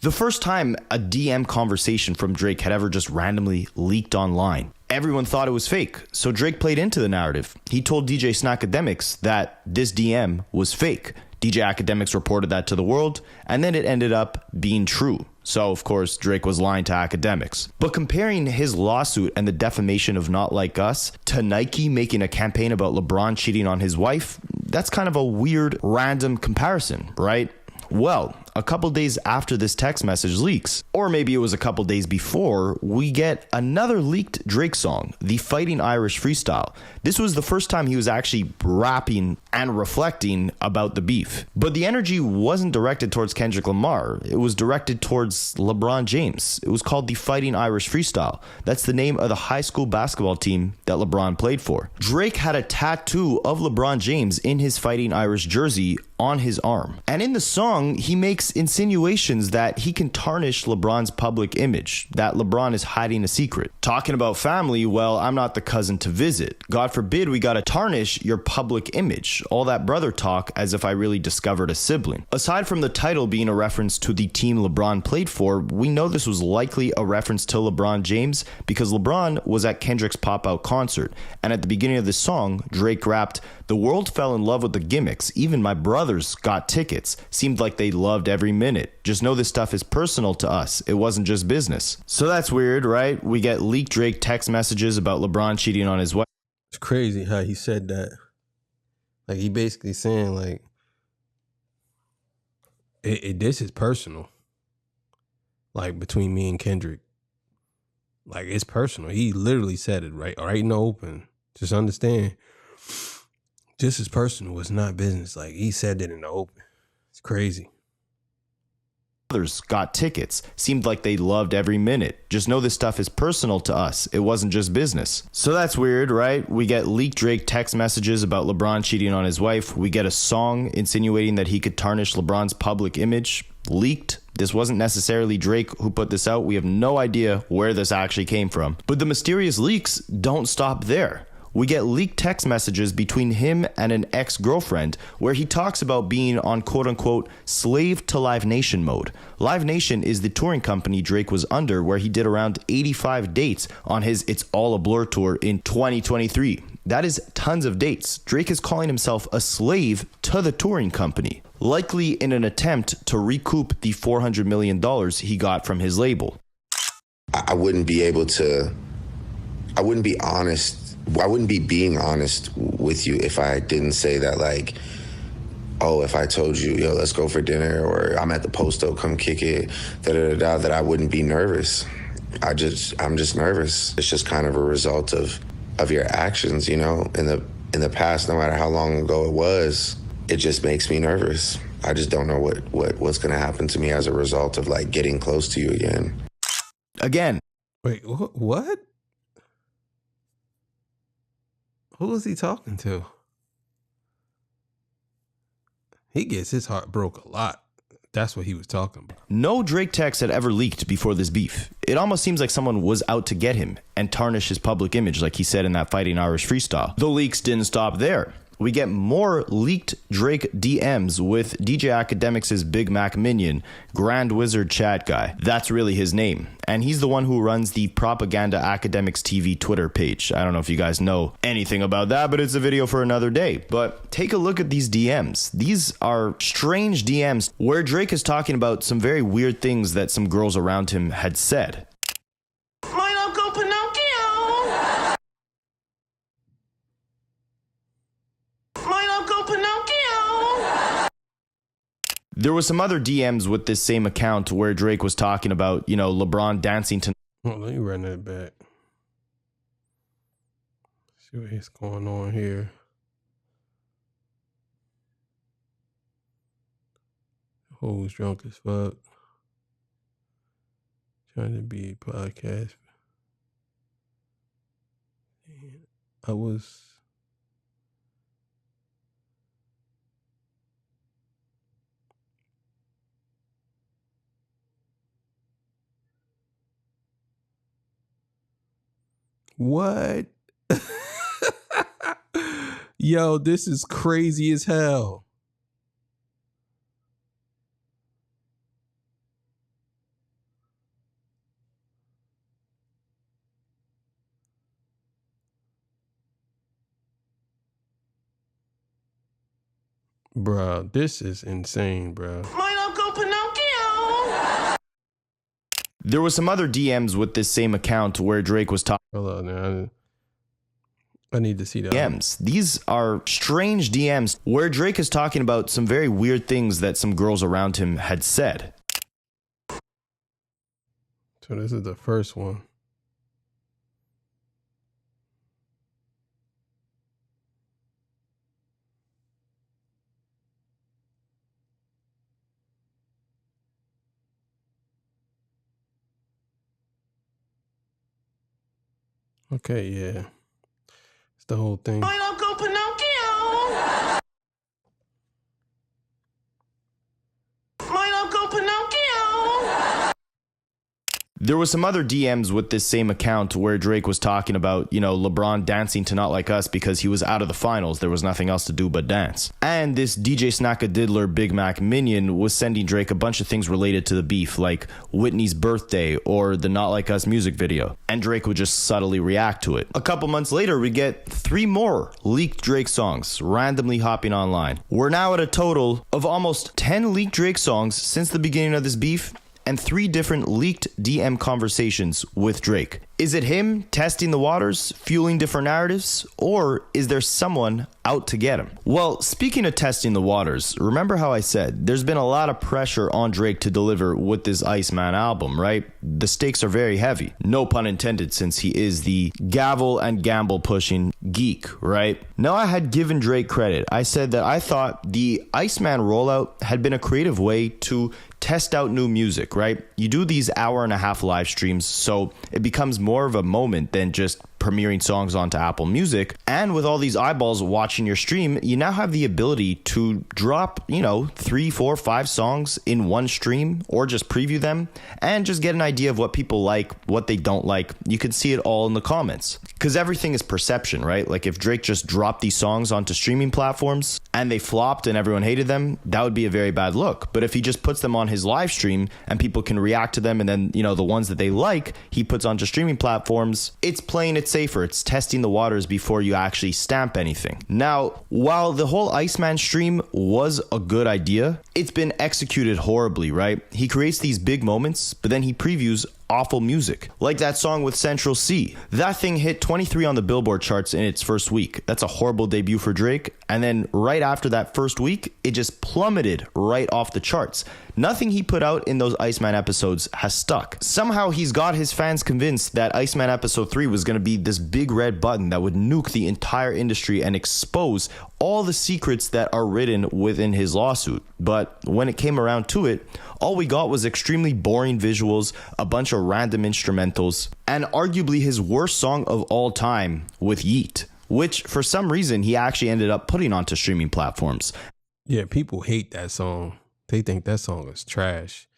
The first time a DM conversation from Drake had ever just randomly leaked online, everyone thought it was fake, so Drake played into the narrative. He told DJ Snackademics that this DM was fake. DJ Academics reported that to the world, and then it ended up being true. So, of course, Drake was lying to Academics. But comparing his lawsuit and the defamation of Not Like Us to Nike making a campaign about LeBron cheating on his wife, that's kind of a weird, random comparison, right? Well, a couple days after this text message leaks, or maybe it was a couple days before, we get another leaked Drake song, the Fighting Irish Freestyle. This was the first time he was actually rapping and reflecting about the beef. But the energy wasn't directed towards Kendrick Lamar. It was directed towards LeBron James. It was called the Fighting Irish Freestyle. That's the name of the high school basketball team that LeBron played for. Drake had a tattoo of LeBron James in his Fighting Irish jersey on his arm. And in the song, he makes insinuations that he can tarnish LeBron's public image, that LeBron is hiding a secret. Talking about family, well, I'm not the cousin to visit. God forbid we gotta tarnish your public image. All that brother talk as if I really discovered a sibling. Aside from the title being a reference to the team LeBron played for, we know this was likely a reference to LeBron James because LeBron was at Kendrick's pop-out concert. And at the beginning of the song, Drake rapped, "The world fell in love with the gimmicks. Even my brothers got tickets. Seemed like they loved every minute. Just know this stuff is personal to us. It wasn't just business." So that's weird, right? We get leaked Drake text messages about LeBron cheating on his wife. It's crazy how he said that. Like, he basically saying, like, this is personal. Like, between me and Kendrick. Like, it's personal. He literally said it right in the open. Just understand. This is personal. It's not business. Like, he said it in the open. It's crazy. Others got tickets. Seemed like they loved every minute. Just know this stuff is personal to us. It wasn't just business. So that's weird, right? We get leaked Drake text messages about LeBron cheating on his wife. We get a song insinuating that he could tarnish LeBron's public image. Leaked. This wasn't necessarily Drake who put this out. We have no idea where this actually came from. But the mysterious leaks don't stop there. We get leaked text messages between him and an ex-girlfriend where he talks about being on quote-unquote slave to Live Nation mode. Live Nation is the touring company Drake was under, where he did around 85 dates on his It's All a Blur tour in 2023. That is tons of dates. Drake is calling himself a slave to the touring company, likely in an attempt to recoup the $400 million he got from his label. I wouldn't be honest. I wouldn't be being honest with you if I didn't say that, like, oh, if I told you, yo, let's go for dinner, or I'm at the Posto, come kick it, that I wouldn't be nervous. I'm just nervous. It's just kind of a result of your actions, you know, in the past, no matter how long ago it was. It just makes me nervous. I just don't know what's going to happen to me as a result of, like, getting close to you again. Again. Wait, what? Who was he talking to? He gets his heart broke a lot. That's what he was talking about. No Drake text had ever leaked before this beef. It almost seems like someone was out to get him and tarnish his public image, like he said in that Fighting Irish freestyle. The leaks didn't stop there. We get more leaked Drake DMs with DJ Academics' Big Mac minion, Grand Wizard Chat Guy. That's really his name. And he's the one who runs the Propaganda Academics TV Twitter page. I don't know if you guys know anything about that, but it's a video for another day. But take a look at these DMs. These are strange DMs where Drake is talking about some very weird things that some girls around him had said. My Uncle Pinocchio! There was some other DMs with this same account where Drake was talking about, you know, LeBron dancing to... Well, let me run that back. See what's going on here. Who's drunk as fuck. Trying to be a podcast. I was... What? Yo, this is crazy as hell. Bro, this is insane, bro. My Uncle Pinocchio! There was some other DMs with this same account where Drake was talking... Hold on now. I need to see that. DMs. These are strange DMs where Drake is talking about some very weird things that some girls around him had said. So this is the first one. Okay, yeah. It's the whole thing. My Uncle Pinocchio. My Uncle Pinocchio. There was some other DMs with this same account where Drake was talking about, LeBron dancing to Not Like Us because he was out of the finals. There was nothing else to do but dance. And this DJ Snacka Diddler Big Mac minion was sending Drake a bunch of things related to the beef, like Whitney's birthday or the Not Like Us music video. And Drake would just subtly react to it. A couple months later, we get 3 more leaked Drake songs randomly hopping online. We're now at a total of almost 10 leaked Drake songs since the beginning of this beef, and 3 different leaked DM conversations with Drake. Is it him testing the waters, fueling different narratives, or is there someone out to get him? Well, speaking of testing the waters, remember how I said there's been a lot of pressure on Drake to deliver with this Iceman album, right? The stakes are very heavy. No pun intended, since he is the gavel and gamble pushing geek, right? Now, I had given Drake credit. I said that I thought the Iceman rollout had been a creative way to test out new music, right? You do these hour-and-a-half live streams, so it becomes more of a moment than just premiering songs onto Apple Music. And with all these eyeballs watching your stream, you now have the ability to drop, 3, 4, 5 songs in one stream, or just preview them and just get an idea of what people like, what they don't like. You can see it all in the comments, because everything is perception, right? Like if Drake just dropped these songs onto streaming platforms and they flopped and everyone hated them, that would be a very bad look. But if he just puts them on his live stream and people can react to them, and then, the ones that they like, he puts onto streaming platforms, it's playing it safer. It's testing the waters before you actually stamp anything. Now, while the whole Iceman stream was a good idea, it's been executed horribly, right? He creates these big moments, but then he previews awful music, like that song with Central C. That thing hit 23 on the Billboard charts in its first week. That's a horrible debut for Drake. And then right after that first week, it just plummeted right off the charts. Nothing he put out in those Iceman episodes has stuck. Somehow he's got his fans convinced that Iceman episode 3 was going to be this big red button that would nuke the entire industry and expose all the secrets that are written within his lawsuit. But when it came around to it, all we got was extremely boring visuals, a bunch of random instrumentals, and arguably his worst song of all time with Yeet, which for some reason he actually ended up putting onto streaming platforms. Yeah, people hate that song. They think that song is trash.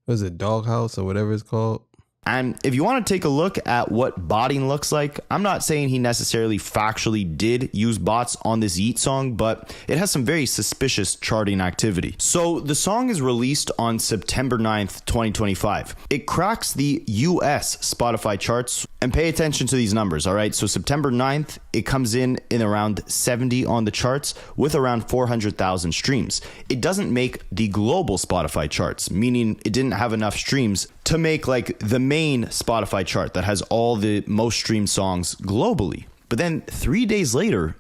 Was it Doghouse or whatever it's called? And if you want to take a look at what botting looks like, I'm not saying he necessarily factually did use bots on this Yeet song, but it has some very suspicious charting activity. So the song is released on September 9th, 2025. It cracks the US Spotify charts, and pay attention to these numbers, all right? So September 9th, it comes in around 70 on the charts with around 400,000 streams. It doesn't make the global Spotify charts, meaning it didn't have enough streams to make like the main Spotify chart that has all the most streamed songs globally. But then 3 days later,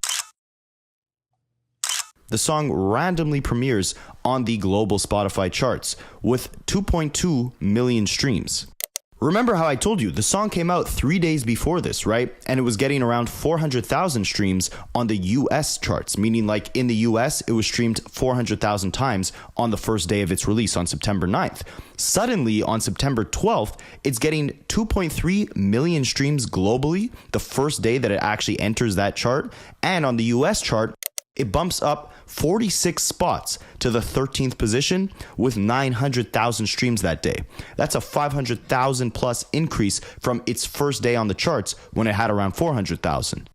the song randomly premieres on the global Spotify charts with 2.2 million streams. Remember how I told you the song came out 3 days before this, right? And it was getting around 400,000 streams on the US charts, meaning like in the US, it was streamed 400,000 times on the first day of its release on September 9th. Suddenly, on September 12th, it's getting 2.3 million streams globally, the first day that it actually enters that chart. And on the US chart, it bumps up 46 spots to the 13th position with 900,000 streams that day. That's a 500,000 plus increase from its first day on the charts when it had around 400,000.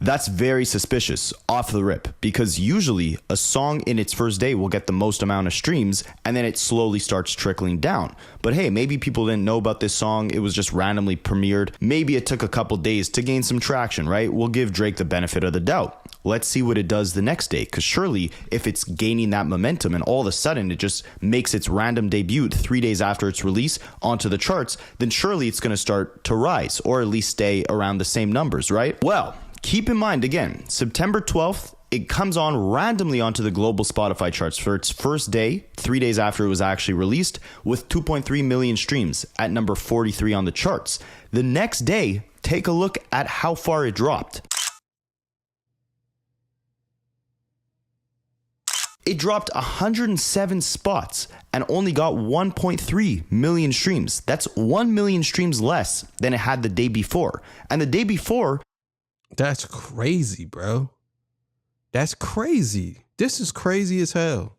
That's very suspicious off the rip, because usually a song in its first day will get the most amount of streams and then it slowly starts trickling down. But hey, maybe people didn't know about this song. It was just randomly premiered. Maybe it took a couple days to gain some traction, right? We'll give Drake the benefit of the doubt. Let's see what it does the next day, because surely if it's gaining that momentum and all of a sudden it just makes its random debut 3 days after its release onto the charts, then surely it's going to start to rise, or at least stay around the same numbers, right? Well, keep in mind, again, September 12th, it comes on randomly onto the global Spotify charts for its first day, 3 days after it was actually released, with 2.3 million streams at number 43 on the charts. The next day, take a look at how far it dropped. It dropped 107 spots and only got 1.3 million streams. That's 1 million streams less than it had the day before. And the day before... That's crazy, bro. That's crazy. This is crazy as hell.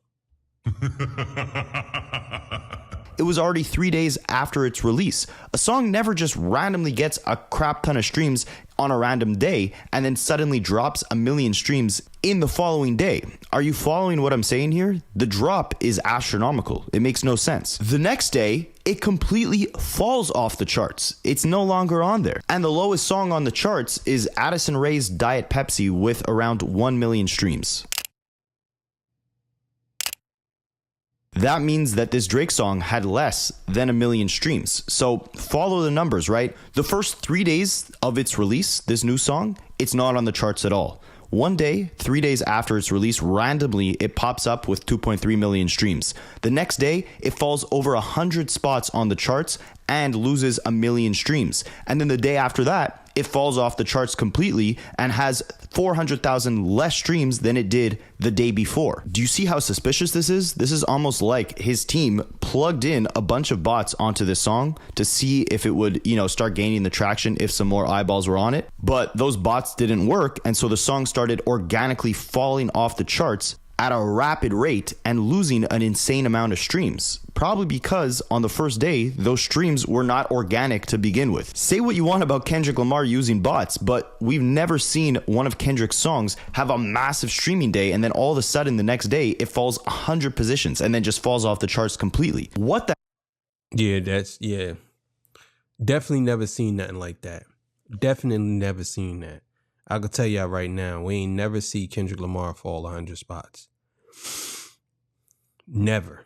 It was already 3 days after its release. A song never just randomly gets a crap ton of streams on a random day and then suddenly drops 1 million streams in the following day. Are you following what I'm saying here? The drop is astronomical. It makes no sense. The next day, it completely falls off the charts. It's no longer on there. And the lowest song on the charts is Addison Rae's Diet Pepsi with around 1 million streams. That means that this Drake song had less than 1 million streams. So follow the numbers, right? The first 3 days of its release, this new song, it's not on the charts at all. One day, 3 days after its release, randomly, it pops up with 2.3 million streams. The next day, it falls over 100 spots on the charts and loses 1 million streams. And then the day after that, it falls off the charts completely and has 400,000 less streams than it did the day before. Do you see how suspicious this is? This is almost like his team plugged in a bunch of bots onto this song to see if it would, start gaining the traction if some more eyeballs were on it. But those bots didn't work, and so the song started organically falling off the charts at a rapid rate and losing an insane amount of streams. Probably because on the first day, those streams were not organic to begin with. Say what you want about Kendrick Lamar using bots, but we've never seen one of Kendrick's songs have a massive streaming day and then all of a sudden the next day it falls 100 positions and then just falls off the charts completely. What the? Yeah. Definitely never seen nothing like that. Definitely never seen that. I can tell y'all right now, we ain't never see Kendrick Lamar fall 100 spots. Never.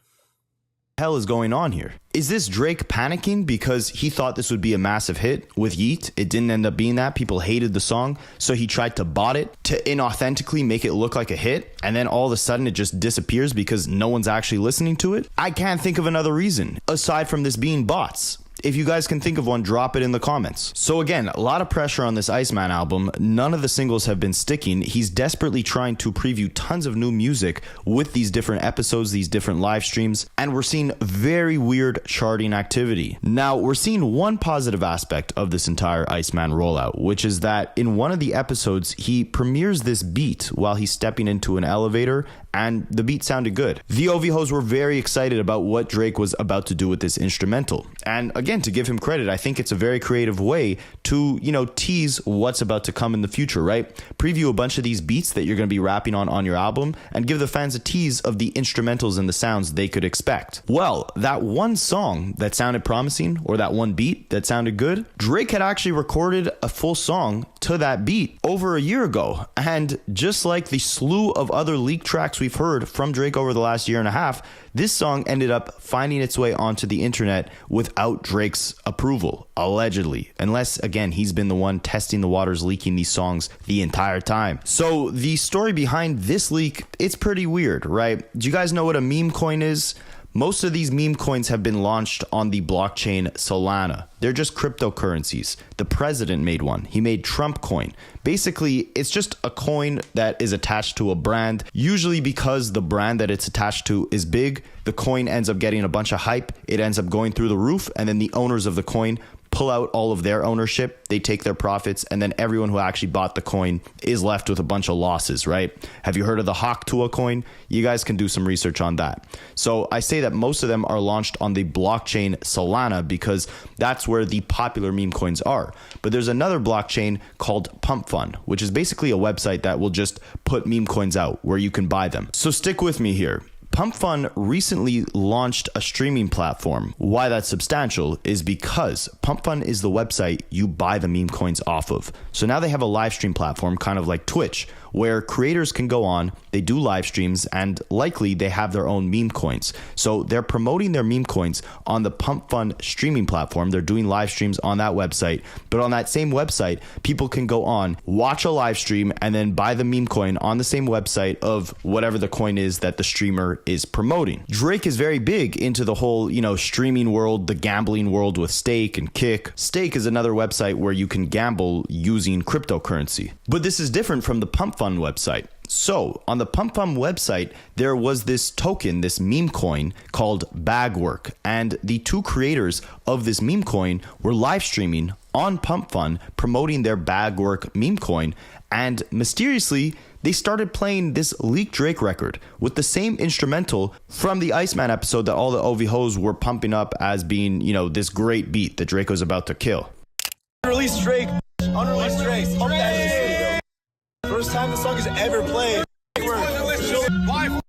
Hell is going on here? Is this Drake panicking because he thought this would be a massive hit with Yeet? It didn't end up being that. People hated the song, so he tried to bot it to inauthentically make it look like a hit, and then all of a sudden it just disappears because no one's actually listening to it? I can't think of another reason aside from this being bots. If you guys can think of one, drop it in the comments. So again, a lot of pressure on this Iceman album. None of the singles have been sticking. He's desperately trying to preview tons of new music with these different episodes, these different live streams, and we're seeing very weird charting activity. Now, we're seeing one positive aspect of this entire Iceman rollout, which is that in one of the episodes, he premieres this beat while he's stepping into an elevator, and the beat sounded good. The OVHOs were very excited about what Drake was about to do with this instrumental. And again, to give him credit, I think it's a very creative way to, tease what's about to come in the future, right? Preview a bunch of these beats that you're going to be rapping on your album and give the fans a tease of the instrumentals and the sounds they could expect. Well, that one song that sounded promising, or that one beat that sounded good, Drake had actually recorded a full song to that beat over a year ago. And just like the slew of other leaked tracks we've heard from Drake over the last year and a half, this song ended up finding its way onto the internet without Drake's approval, allegedly. Unless, again, he's been the one testing the waters, leaking these songs the entire time. So the story behind this leak, it's pretty weird, right? Do you guys know what a Memecoin is? Most of these meme coins have been launched on the blockchain Solana. They're just cryptocurrencies. The president made one. He made Trump coin. Basically, it's just a coin that is attached to a brand. Usually because the brand that it's attached to is big, the coin ends up getting a bunch of hype. It ends up going through the roof, and then the owners of the coin pull out all of their ownership, they take their profits, and then everyone who actually bought the coin is left with a bunch of losses, right? Have you heard of the Hawk Tua coin? You guys can do some research on that. So I say that most of them are launched on the blockchain Solana because that's where the popular meme coins are. But there's another blockchain called Pump Fund, which is basically a website that will just put meme coins out where you can buy them. So stick with me here. Pump Fund recently launched a streaming platform. Why that's substantial is because Pump Fund is the website you buy the meme coins off of. So now they have a live stream platform, kind of like Twitch, where creators can go on, they do live streams, and likely they have their own meme coins. So they're promoting their meme coins on the Pump Fund streaming platform. They're doing live streams on that website, but on that same website, people can go on, watch a live stream, and then buy the meme coin on the same website of whatever the coin is that the streamer is promoting. Drake is very big into the whole, streaming world, the gambling world with Stake and Kick. Stake is another website where you can gamble using cryptocurrency. But this is different from the Pump Fund website. So on the Pump Fund website, there was this token, this meme coin called Bagwork. And the two creators of this meme coin were live streaming on Pump Fund promoting their Bagwork meme coin. And mysteriously, they started playing this leaked Drake record with the same instrumental from the Iceman episode that all the OVHOs were pumping up as being, this great beat that Drake was about to kill. Unreleased Drake. Unreleased Drake. Pump that in the studio. First time the song is ever played. Right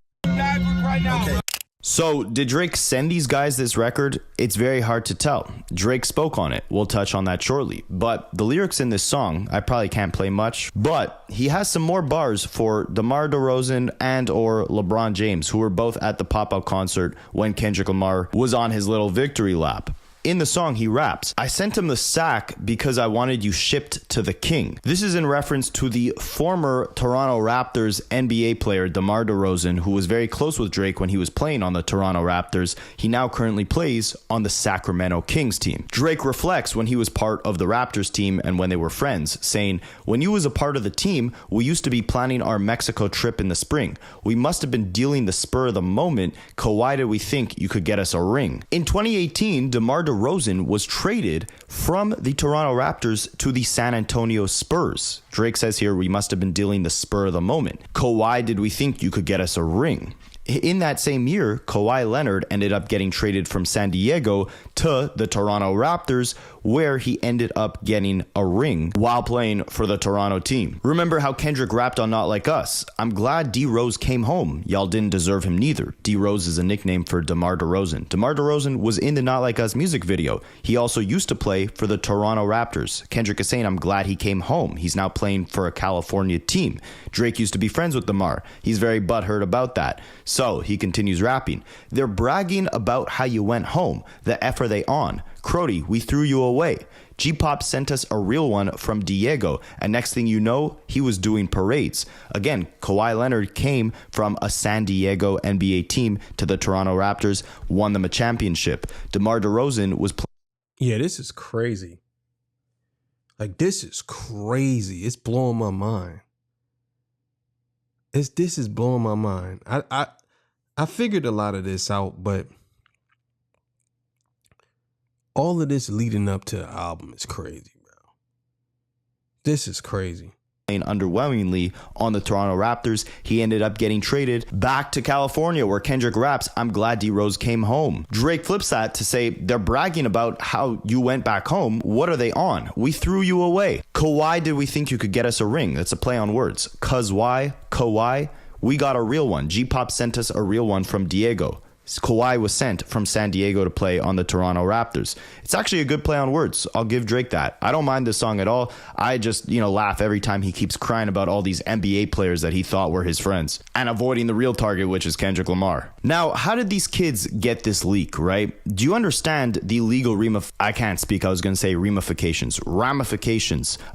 now. Okay. So did Drake send these guys this record? It's very hard to tell. Drake spoke on it. We'll touch on that shortly. But the lyrics in this song, I probably can't play much, but he has some more bars for DeMar DeRozan and or LeBron James, who were both at the pop-out concert when Kendrick Lamar was on his little victory lap. In the song, he raps, "I sent him the sack because I wanted you shipped to the king." This is in reference to the former Toronto Raptors NBA player DeMar DeRozan, who was very close with Drake when he was playing on the Toronto Raptors. He now currently plays on the Sacramento Kings team. Drake reflects when he was part of the Raptors team and when they were friends, saying, "When you was a part of the team, we used to be planning our Mexico trip in the spring. We must have been dealing the spur of the moment. Why did we think you could get us a ring?" In 2018, DeMar DeRozan was traded from the Toronto Raptors to the San Antonio Spurs. Drake says here, "We must have been dealing the spur of the moment. Why did we think you could get us a ring?" In that same year, Kawhi Leonard ended up getting traded from San Diego to the Toronto Raptors, where he ended up getting a ring while playing for the Toronto team. Remember how Kendrick rapped on Not Like Us? "I'm glad D-Rose came home. Y'all didn't deserve him neither." D-Rose is a nickname for DeMar DeRozan. DeMar DeRozan was in the Not Like Us music video. He also used to play for the Toronto Raptors. Kendrick is saying, "I'm glad he came home. He's now playing for a California team." Drake used to be friends with DeMar. He's very butthurt about that. So he continues rapping. "They're bragging about how you went home. The F are they on? Crody, we threw you away. G-Pop sent us a real one from Diego, and next thing you know, he was doing parades." Again, Kawhi Leonard came from a San Diego NBA team to the Toronto Raptors, won them a championship. DeMar DeRozan was Yeah, this is crazy. This is crazy. It's blowing my mind. This is blowing my mind. I figured a lot of this out, but all of this leading up to the album is crazy, bro. This is crazy. Underwhelmingly on the Toronto Raptors, he ended up getting traded back to California, where Kendrick raps, "I'm glad D-Rose came home." Drake flips that to say, "They're bragging about how you went back home. What are they on? We threw you away. Why did we think you could get us a ring?" That's a play on words. "Cause why? Kawhi? We got a real one. G-Pop sent us a real one from Diego." Kawhi was sent from San Diego to play on the Toronto Raptors. It's actually a good play on words. I'll give Drake that. I don't mind this song at all. I just, laugh every time he keeps crying about all these NBA players that he thought were his friends and avoiding the real target, which is Kendrick Lamar. Now, how did these kids get this leak, right? Do you understand the legal ramifications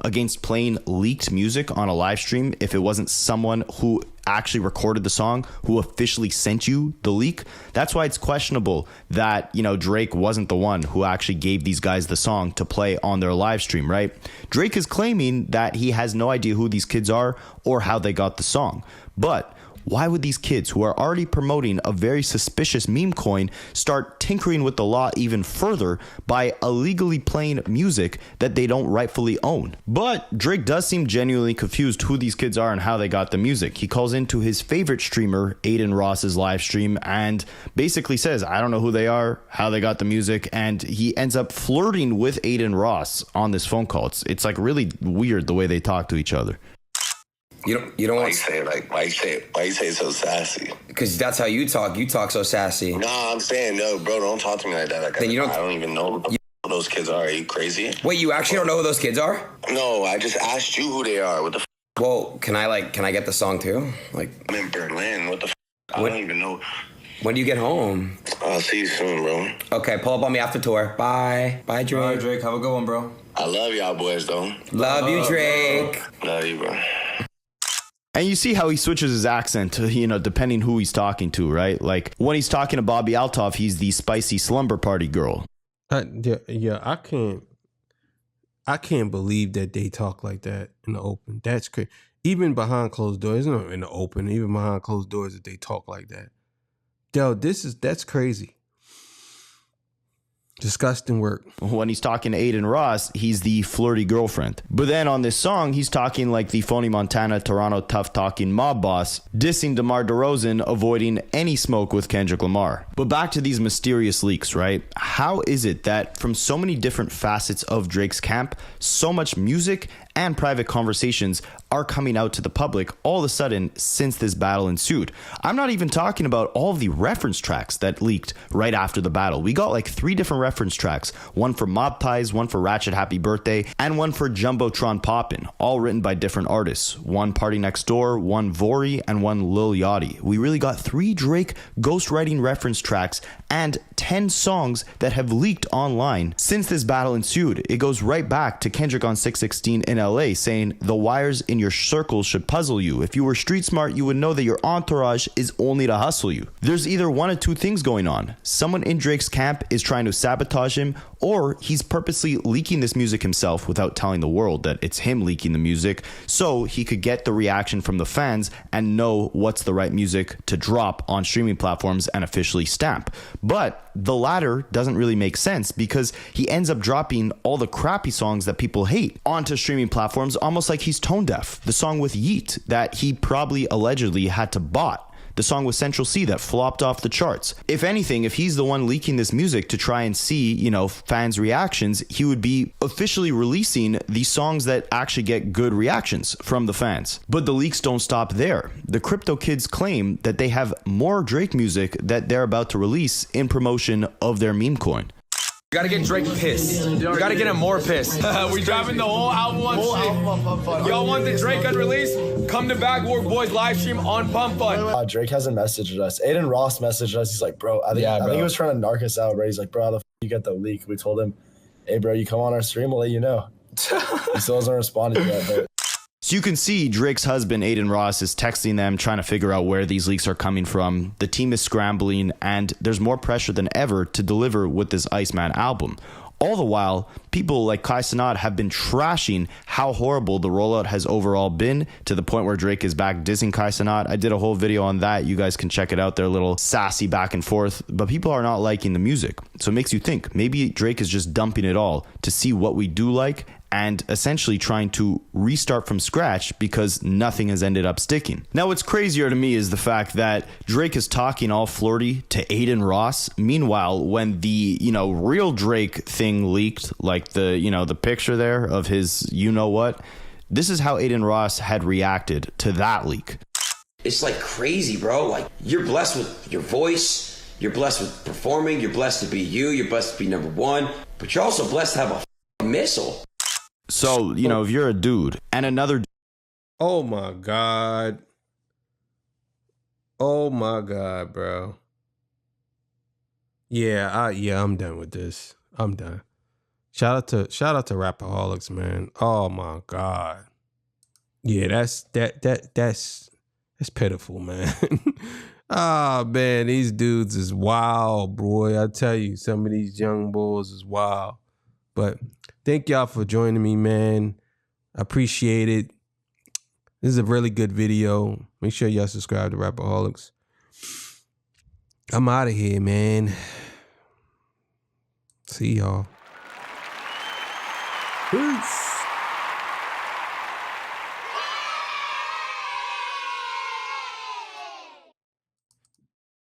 against playing leaked music on a live stream if it wasn't someone who actually recorded the song, who officially sent you the leak? That's why it's questionable that, Drake wasn't the one who actually gave these guys the song to play on their live stream, right? Drake is claiming that he has no idea who these kids are or how they got the song. But why would these kids, who are already promoting a very suspicious meme coin, start tinkering with the law even further by illegally playing music that they don't rightfully own? But Drake does seem genuinely confused who these kids are and how they got the music. He calls into his favorite streamer, Aiden Ross's live stream, and basically says, "I don't know who they are, how they got the music," and he ends up flirting with Aiden Ross on this phone call. It's really weird the way they talk to each other. You don't Why want you say it why you say it so sassy? because that's how you talk. You talk so sassy. Nah, I'm saying no, bro. Don't talk to me like that. Then you don't- I don't even know who those kids are. Are you crazy? Wait, you actually don't know who those kids are? No, I just asked you who they are. What the Well, can I get the song too? Like, I'm in Berlin. What the f? I don't even know. When do you get home? I'll see you soon, bro. Okay, pull up on me after tour. Bye. Bye, Drake. All right, Drake, have a good one, bro. I love y'all boys, though. Love you, Drake. Love you, bro. And you see how he switches his accent to, depending who he's talking to, right? Like when he's talking to Bobby Althoff, he's the spicy slumber party girl. I can't believe that they talk like that in the open. That's crazy. Even behind closed doors, not in the open, even behind closed doors, that they talk like that. Yo, that's crazy. Disgusting work. When he's talking to Aiden Ross, he's the flirty girlfriend. But then on this song, he's talking like the phony Montana, Toronto, tough-talking mob boss, dissing DeMar DeRozan, avoiding any smoke with Kendrick Lamar. But back to these mysterious leaks, right? How is it that from so many different facets of Drake's camp, so much music and private conversations are coming out to the public all of a sudden since this battle ensued? I'm not even talking about all of the reference tracks that leaked right after the battle. We got like 3 different reference tracks, one for Mob Ties, one for Ratchet Happy Birthday, and one for Jumbotron Poppin', all written by different artists. One Party Next Door, one Vori, and one Lil Yachty. We really got 3 Drake ghostwriting reference tracks and 10 songs that have leaked online since this battle ensued. It goes right back to Kendrick on 616 in LA saying, "The wires in your circle should puzzle you. If you were street smart, you would know that your entourage is only to hustle you." There's either one of 2 things going on. Someone in Drake's camp is trying to sabotage him, or he's purposely leaking this music himself without telling the world that it's him leaking the music so he could get the reaction from the fans and know what's the right music to drop on streaming platforms and officially stamp. But the latter doesn't really make sense because he ends up dropping all the crappy songs that people hate onto streaming platforms almost like he's tone deaf. The song with Yeet that he probably allegedly had to bot. The song with Central C that flopped off the charts. If anything, if he's the one leaking this music to try and see, fans' reactions, he would be officially releasing the songs that actually get good reactions from the fans. But the leaks don't stop there. The crypto kids claim that they have more Drake music that they're about to release in promotion of their Memecoin. You gotta get Drake pissed. You gotta get him more pissed. We dropping the whole album on shit. Y'all want the Drake unreleased? Come to Backwork Boys live stream on Pump Fun. Drake hasn't messaged us. Aiden Ross messaged us. He's like, bro, I think he was trying to narc us out, bro. He's like, bro, how the f you get the leak? We told him, hey, bro, you come on our stream, we'll let you know. He still hasn't responded yet, but. So you can see Drake's husband, Aiden Ross, is texting them, trying to figure out where these leaks are coming from. The team is scrambling, and there's more pressure than ever to deliver with this Iceman album. All the while, people like Kai Cenat have been trashing how horrible the rollout has overall been, to the point where Drake is back dissing Kai Cenat. I did a whole video on that. You guys can check it out. They're a little sassy back and forth, but people are not liking the music. So it makes you think maybe Drake is just dumping it all to see what we do like and essentially trying to restart from scratch because nothing has ended up sticking. Now, what's crazier to me is the fact that Drake is talking all flirty to Aiden Ross. Meanwhile, when the, real Drake thing leaked, like the picture there of his you-know-what, this is how Aiden Ross had reacted to that leak. It's like crazy, bro. Like, you're blessed with your voice, you're blessed with performing, you're blessed to be you, you're blessed to be number one, but you're also blessed to have a missile. So, if you're a dude and another... Oh, my God. Oh, my God, bro. Yeah, I'm done with this. I'm done. Shout out to Rapaholics, man. Oh, my God. Yeah, that's pitiful, man. Ah, man, these dudes is wild, boy. I tell you, some of these young bulls is wild. But thank y'all for joining me, man. I appreciate it. This is a really good video. Make sure y'all subscribe to Rapaholics. I'm out of here, man. See y'all. Peace.